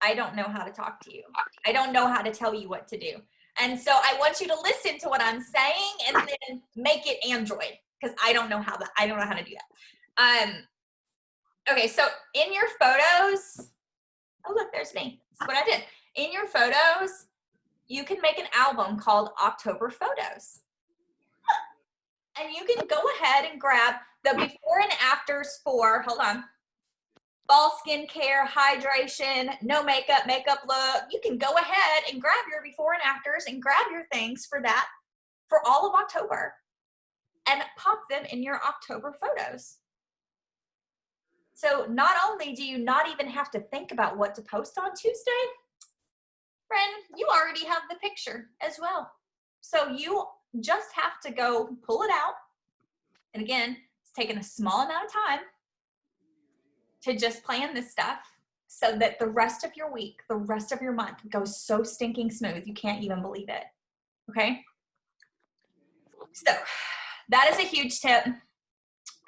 I don't know how to talk to you. I don't know how to tell you what to do. And so I want you to listen to what I'm saying and then make it Android, because I don't know how to do that. Okay, so in your photos, oh look, there's me. That's what I did. In your photos, you can make an album called October Photos. And you can go ahead and grab the before and afters for, hold on, fall skincare, hydration, no makeup look. You can go ahead and grab your before and afters and grab your things for that for all of October and pop them in your October photos. So not only do you not even have to think about what to post on Tuesday, friend, you already have the picture as well. So you just have to go pull it out. And again, it's taking a small amount of time to just plan this stuff so that the rest of your week, the rest of your month goes so stinking smooth, you can't even believe it. Okay? So that is a huge tip.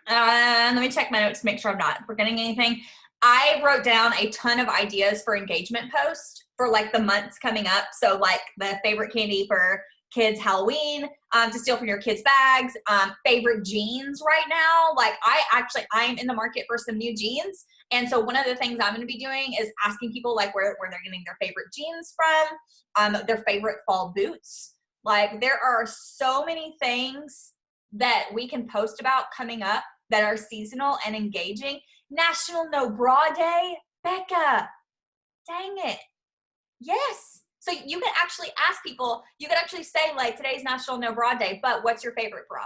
Let me check my notes to make sure I'm not forgetting anything. I wrote down a ton of ideas for engagement posts for the months coming up. So the favorite candy for kids Halloween, to steal from your kids' bags, favorite jeans right now. I'm in the market for some new jeans. And so one of the things I'm going to be doing is asking people where they're getting their favorite jeans from, their favorite fall boots. There are so many things that we can post about coming up that are seasonal and engaging. National No Bra Day, Becca, dang it. Yes. So you can actually ask people, you could actually say today's National No Bra Day, but what's your favorite bra?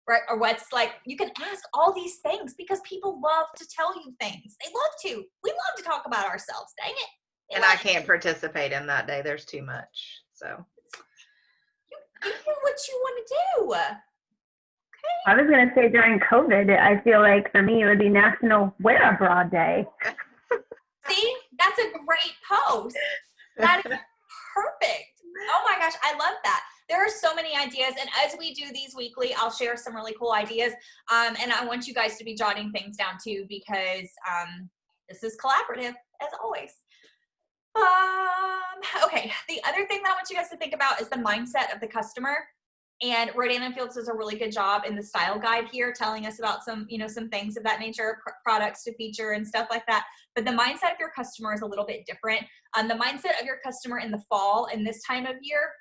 Right? Or what's you can ask all these things because people love to tell you things. They love to. We love to talk about ourselves. Dang it. And I can't participate in that day. There's too much. So you do what you want to do. I was going to say during COVID, I feel like for me it would be National Wear a Bra Day. See, that's a great post. That is perfect. Oh my gosh, I love that. There are so many ideas, and as we do these weekly, I'll share some really cool ideas. And I want you guys to be jotting things down too, because This is collaborative, as always. Okay, the other thing that I want you guys to think about is the mindset of the customer. And Rodan & Fields does a really good job in the style guide here, telling us about some, some things of that nature, products to feature and stuff like that. But the mindset of your customer is a little bit different. The mindset of your customer in the fall and this time of year,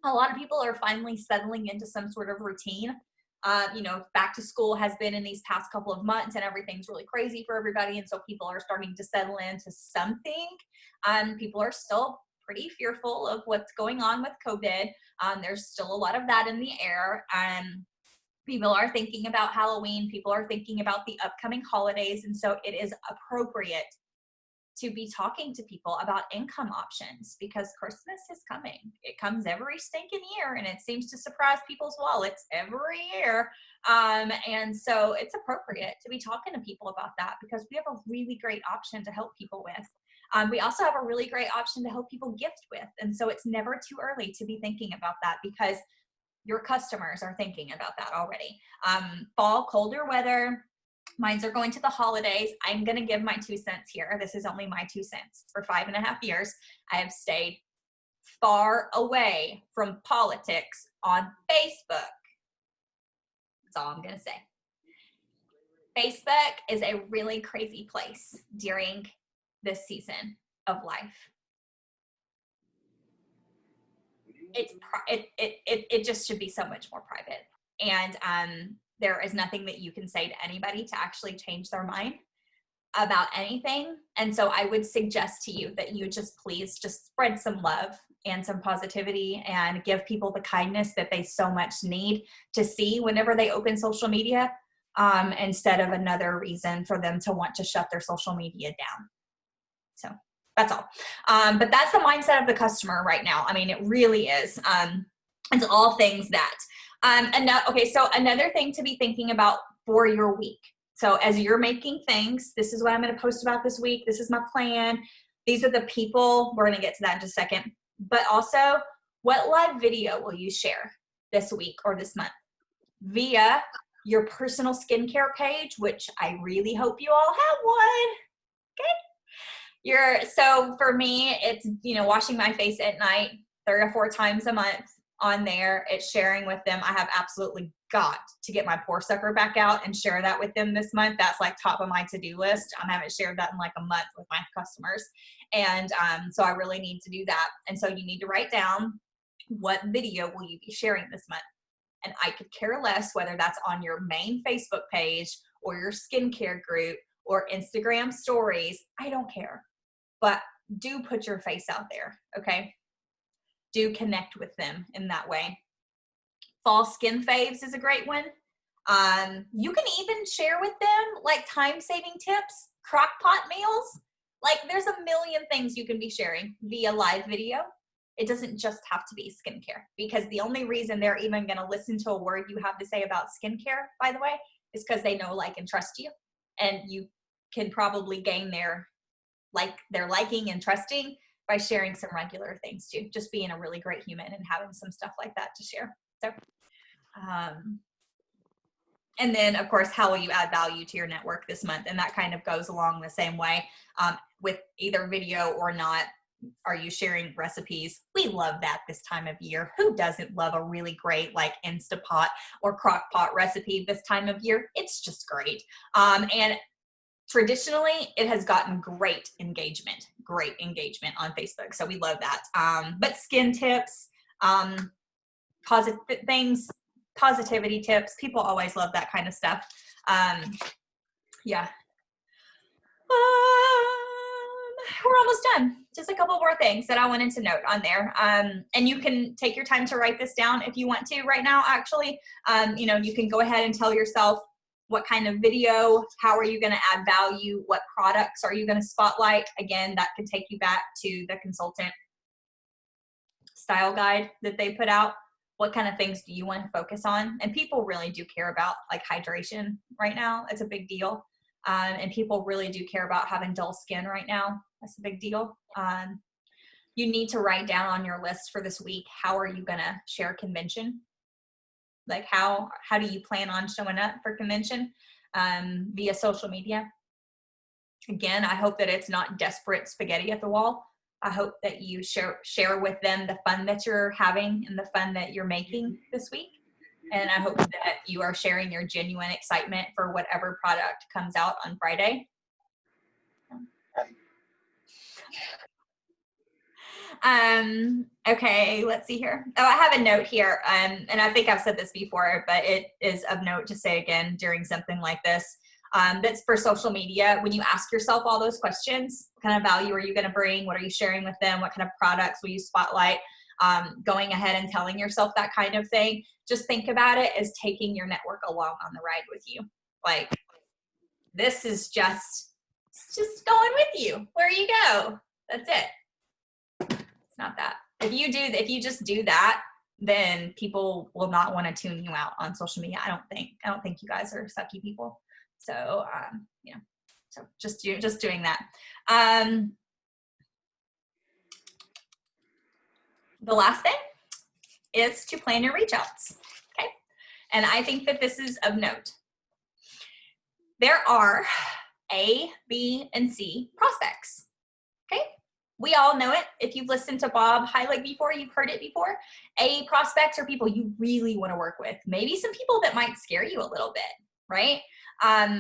a lot of people are finally settling into some sort of routine. Back to school has been in these past couple of months and everything's really crazy for everybody. And so people are starting to settle into something. People are still pretty fearful of what's going on with COVID. There's still a lot of that in the air. People are thinking about Halloween. People are thinking about the upcoming holidays. And so it is appropriate to be talking to people about income options because Christmas is coming. It comes every stinking year and it seems to surprise people's wallets every year. And so it's appropriate to be talking to people about that because we have a really great option to help people with. We also have a really great option to help people gift with. And so it's never too early to be thinking about that because your customers are thinking about that already. Fall, colder weather, mines are going to the holidays. I'm going to give my 2 cents here. This is only my 2 cents. For 5.5 years, I have stayed far away from politics on Facebook. That's all I'm going to say. Facebook is a really crazy place during this season of life. It just should be so much more private. And there is nothing that you can say to anybody to actually change their mind about anything. And so I would suggest to you that you please spread some love and some positivity and give people the kindness that they so much need to see whenever they open social media, instead of another reason for them to want to shut their social media down. So that's all. But that's the mindset of the customer right now. I mean, it really is. It's all things that. So another thing to be thinking about for your week. So as you're making things, this is what I'm going to post about this week. This is my plan. These are the people. We're going to get to that in just a second. But also, what live video will you share this week or this month? Via your personal skincare page, which I really hope you all have one. Okay. So for me, it's, washing my face at night 3 or 4 times a month on there. It's sharing with them. I have absolutely got to get my pore sucker back out and share that with them this month. That's like top of my to-do list. I haven't shared that in like a month with my customers. And so I really need to do that. And so you need to write down what video will you be sharing this month. And I could care less whether that's on your main Facebook page or your skincare group or Instagram stories. I don't care. But do put your face out there, okay? Do connect with them in that way. Fall skin faves is a great one. You can even share with them like time-saving tips, crock pot meals. Like there's a million things you can be sharing via live video. It doesn't just have to be skincare because the only reason they're even going to listen to a word you have to say about skincare, by the way, is because they know, like, and trust you. And you can probably gain their liking and trusting by sharing some regular things too, just being a really great human and having some stuff like that to share. So, and then of course, how will you add value to your network this month? And that kind of goes along the same way, with either video or not. Are you sharing recipes? We love that this time of year. Who doesn't love a really great like Instapot or crock pot recipe this time of year? It's just great. And traditionally, it has gotten great engagement on Facebook. So we love that. But skin tips, positivity tips, people always love that kind of stuff. Yeah. We're almost done. Just a couple more things that I wanted to note on there. And you can take your time to write this down if you want to right now, actually. You can go ahead and tell yourself what kind of video, how are you going to add value, what products are you going to spotlight. Again, that could take you back to the consultant style guide that they put out. What kind of things do you want to focus on? And people really do care about like hydration right now. It's a big deal. And people really do care about having dull skin right now. That's a big deal. You need to write down on your list for this week, how are you going to share convention? Like how do you plan on showing up for convention via social media? Again, I hope that it's not desperate spaghetti at the wall. I hope that you share with them the fun that you're having and the fun that you're making this week. And I hope that you are sharing your genuine excitement for whatever product comes out on Friday. Okay, let's see here. Oh, I have a note here. And I think I've said this before, but it is of note to say again during something like this. That's for social media. When you ask yourself all those questions, what kind of value are you going to bring? What are you sharing with them? What kind of products will you spotlight? Going ahead and telling yourself that kind of thing. Just think about it as taking your network along on the ride with you. Like, this is just going with you where you go. That's it. It's not that. If you just do that, then people will not want to tune you out on social media. I don't think you guys are sucky people. So, so just doing that. The last thing is to plan your reach outs. Okay. And I think that this is of note. There are A, B, and C prospects. Okay. We all know it. If you've listened to Bob highlight before, you've heard it before. A, prospects are people you really want to work with. Maybe some people that might scare you a little bit, right?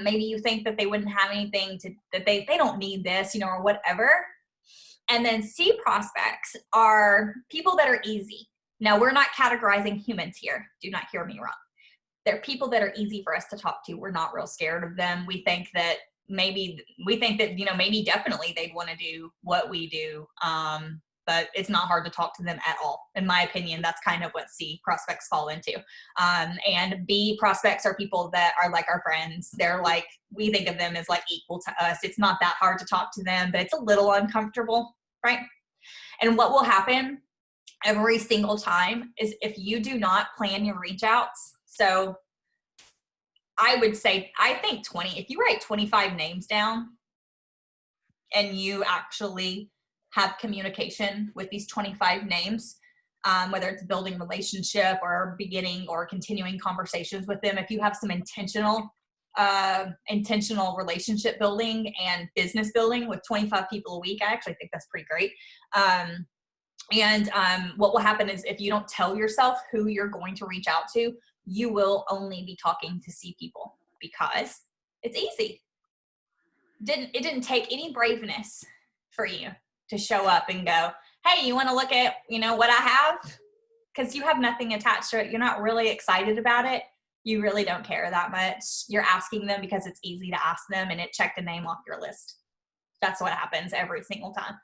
Maybe you think that they wouldn't have anything that they don't need this, or whatever. And then C, prospects are people that are easy. Now, we're not categorizing humans here. Do not hear me wrong. They're people that are easy for us to talk to. We're not real scared of them. We think that maybe definitely they'd want to do what we do. But it's not hard to talk to them at all. In my opinion, that's kind of what C, prospects fall into. And B, prospects are people that are like our friends. They're like, we think of them as like equal to us. It's not that hard to talk to them, but it's a little uncomfortable, right? And what will happen every single time is if you do not plan your reach outs. So I would say, I think if you write 25 names down and you actually have communication with these 25 names, whether it's building relationship or beginning or continuing conversations with them, if you have some intentional relationship building and business building with 25 people a week, I actually think that's pretty great. What will happen is if you don't tell yourself who you're going to reach out to, you will only be talking to C people because it's easy. It didn't take any braveness for you to show up and go, hey, you want to look at, what I have? Because you have nothing attached to it. You're not really excited about it. You really don't care that much. You're asking them because it's easy to ask them and it checked a name off your list. That's what happens every single time.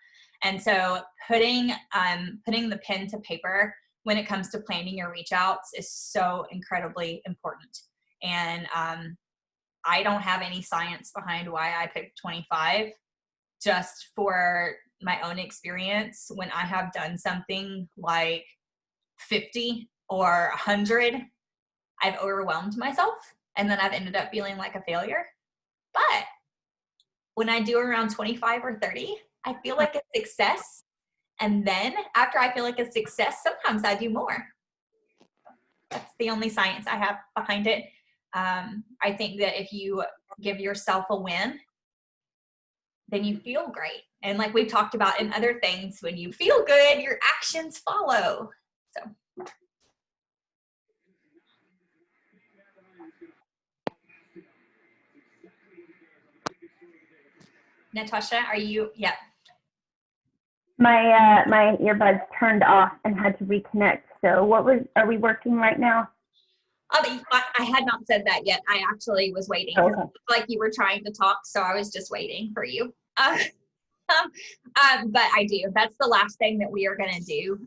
And so putting the pen to paper when it comes to planning your reach outs is so incredibly important. And I don't have any science behind why I picked 25. Just for my own experience, when I have done something like 50 or 100, I've overwhelmed myself and then I've ended up feeling like a failure. But when I do around 25 or 30, I feel like a success. And then after I feel like a success, sometimes I do more. That's the only science I have behind it. I think that if you give yourself a win, then you feel great. And like we've talked about in other things, when you feel good, your actions follow. So. Natasha, are you? Yeah. My earbuds turned off and had to reconnect. So are we working right now? I had not said that yet. I actually was waiting. Oh, okay. Like you were trying to talk, so I was just waiting for you. But I do. That's the last thing that we are going to do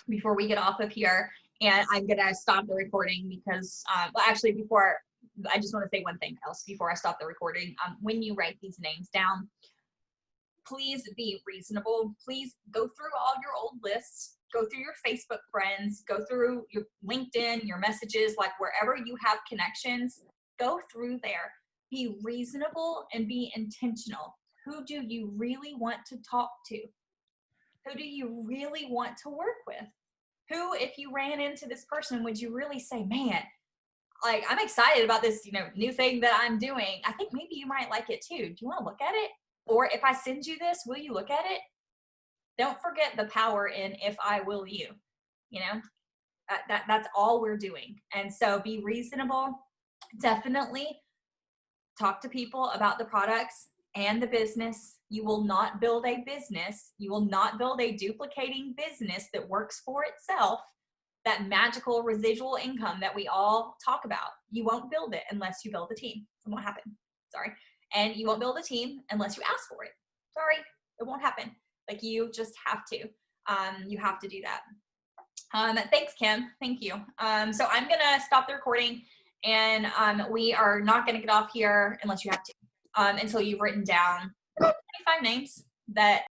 before we get off of here. And I'm going to stop the recording because, before, I just want to say one thing else before I stop the recording. When you write these names down, please be reasonable. Please go through all your old lists. Go through your Facebook friends. Go through your LinkedIn, your messages, like wherever you have connections. Go through there. Be reasonable and be intentional. Who do you really want to talk to? Who do you really want to work with? Who, if you ran into this person, would you really say, man, like, I'm excited about this, new thing that I'm doing. I think maybe you might like it too. Do you want to look at it? Or if I send you this, will you look at it? Don't forget the power in if I will you, that's all we're doing. And so be reasonable. Definitely talk to people about the products and the business. You will not build a business. You will not build a duplicating business that works for itself. That magical residual income that we all talk about. You won't build it unless you build a team. It won't happen. Sorry. And you won't build a team unless you ask for it. Sorry, it won't happen. Like, you just have to. You have to do that. Thanks, Kim. Thank you. So I'm going to stop the recording, and we are not going to get off here unless you have to, until you've written down 25 names that